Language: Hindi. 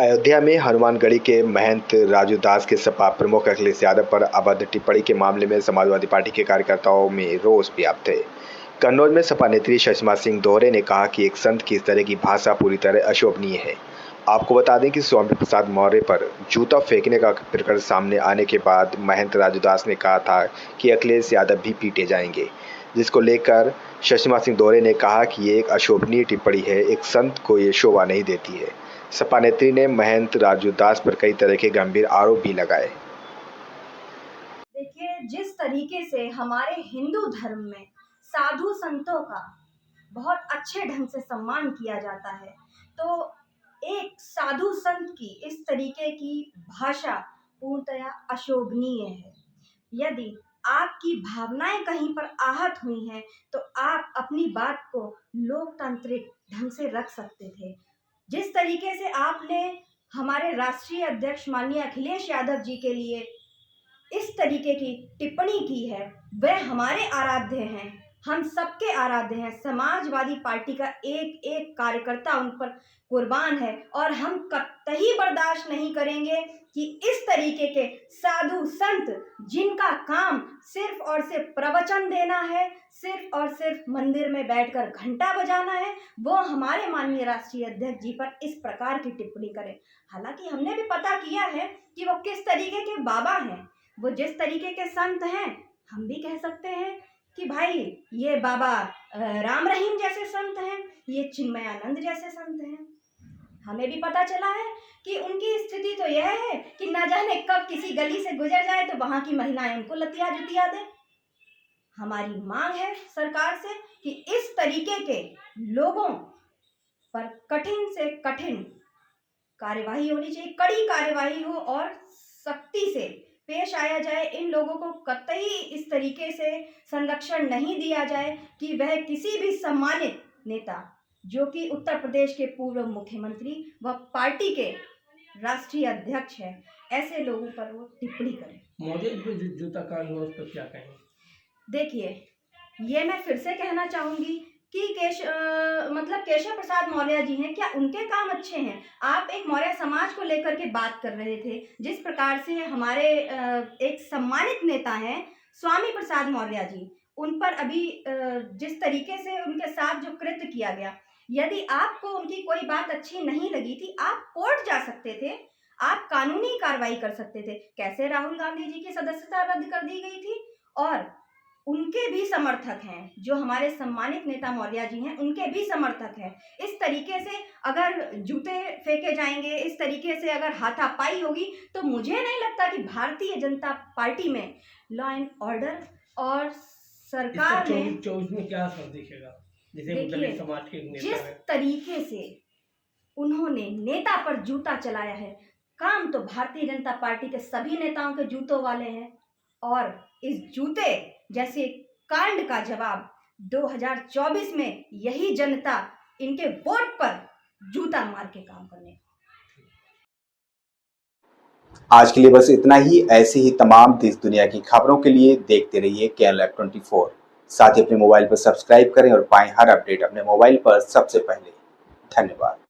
अयोध्या में हनुमानगढ़ी के महंत राजू दास के सपा प्रमुख अखिलेश यादव पर अभद्र टिप्पणी के मामले में समाजवादी पार्टी के कार्यकर्ताओं में रोष व्याप्त है। कन्नौज में सपा नेत्री सुषमा सिंह दोहरे ने कहा कि एक संत की इस तरह की भाषा पूरी तरह अशोभनीय है। आपको बता दें कि स्वामी प्रसाद मौर्य पर जूता फेंकने का प्रकरण सामने आने के बाद महंत राजू दास ने कहा था कि अखिलेश यादव भी पीटे जाएंगे, जिसको लेकर सुषमा सिंह दोहरे ने कहा कि ये एक अशोभनीय टिप्पणी है, एक संत को ये शोभा नहीं देती है। सपा नेत्री ने महंत राजू दास पर कई तरह के गंभीर आरोप भी लगाए। देखिए, जिस तरीके से हमारे हिंदू धर्म में साधु संतों का बहुत अच्छे ढंग से सम्मान किया जाता है, तो एक साधु संत की इस तरीके की भाषा पूर्णतया अशोभनीय है। यदि आपकी भावनाएं कहीं पर आहत हुई हैं, तो आप अपनी बात को लोकतांत्रिक ढंग से रख सकते थे। जिस तरीके से आपने हमारे राष्ट्रीय अध्यक्ष माननीय अखिलेश यादव जी के लिए इस तरीके की टिप्पणी की है, वह हमारे आराध्य हैं, हम सबके आराध्य हैं। समाजवादी पार्टी का एक एक कार्यकर्ता उन पर कुर्बान है और हम कतई बर्दाश्त नहीं करेंगे कि इस तरीके के साधु संत जिनका काम सिर्फ और सिर्फ प्रवचन देना है, सिर्फ और सिर्फ मंदिर में बैठकर घंटा बजाना है, वो हमारे माननीय राष्ट्रीय अध्यक्ष जी पर इस प्रकार की टिप्पणी करें। हालांकि हमने भी पता किया है कि वो किस तरीके के बाबा हैं, वो जिस तरीके के संत हैं, हम भी कह सकते हैं कि भाई ये बाबा राम रहीम जैसे संत हैं, ये चिन्मयानंद जैसे संत हैं। हमें भी पता चला है कि उनकी स्थिति तो यह है कि न जाने कब किसी गली से गुजर जाए तो वहां की महिलाएं उनको लतिया जुतिया दें। हमारी मांग है सरकार से कि इस तरीके के लोगों पर कठिन से कठिन कार्यवाही होनी चाहिए, कड़ी कार्यवाही हो और सख्ती से पेश आया जाए। इन लोगों को कतई इस तरीके से संरक्षण नहीं दिया जाए कि वह किसी भी सम्मानित नेता, जो कि उत्तर प्रदेश के पूर्व मुख्यमंत्री व पार्टी के राष्ट्रीय अध्यक्ष हैं, ऐसे लोगों पर वो टिप्पणी करें। मोदी जो जूता कांड हुआ उस पर क्या कहें? देखिए, ये मैं फिर से कहना चाहूंगी कि केशव प्रसाद मौर्य जी हैं, क्या उनके काम अच्छे हैं? आप एक मौर्य समाज को लेकर के बात कर रहे थे, जिस प्रकार से हमारे एक सम्मानित नेता हैं स्वामी प्रसाद मौर्य जी, उन पर अभी जिस तरीके से उनके साथ जो कृत्य किया गया, यदि आपको उनकी कोई बात अच्छी नहीं लगी थी, आप कोर्ट जा सकते थे, आप कानूनी कार्रवाई कर सकते थे। कैसे राहुल गांधी जी की सदस्यता रद्द कर दी गई थी और उनके भी समर्थक हैं, जो हमारे सम्मानित नेता मौर्य जी हैं, उनके भी समर्थक हैं। इस तरीके से अगर जूते फेंके जाएंगे, इस तरीके से अगर हाथापाई होगी, तो मुझे नहीं लगता कि भारतीय जनता पार्टी में लॉ एंड ऑर्डर और सरकार में 24 में क्या असर दिखेगा? देखिए, समाज के नेता जिस तरीके से उन्होंने नेता पर जूता चलाया है, काम तो भारतीय जनता पार्टी के सभी नेताओं के जूतों वाले हैं और इस जूते जैसे कांड का जवाब 2024 में यही जनता इनके वोट पर जूता मार के काम करने। आज के लिए बस इतना ही। ऐसी ही तमाम देश दुनिया की खबरों के लिए देखते रहिए KLF24। साथ ही अपने मोबाइल पर सब्सक्राइब करें और पाएं हर अपडेट अपने मोबाइल पर सबसे पहले। धन्यवाद।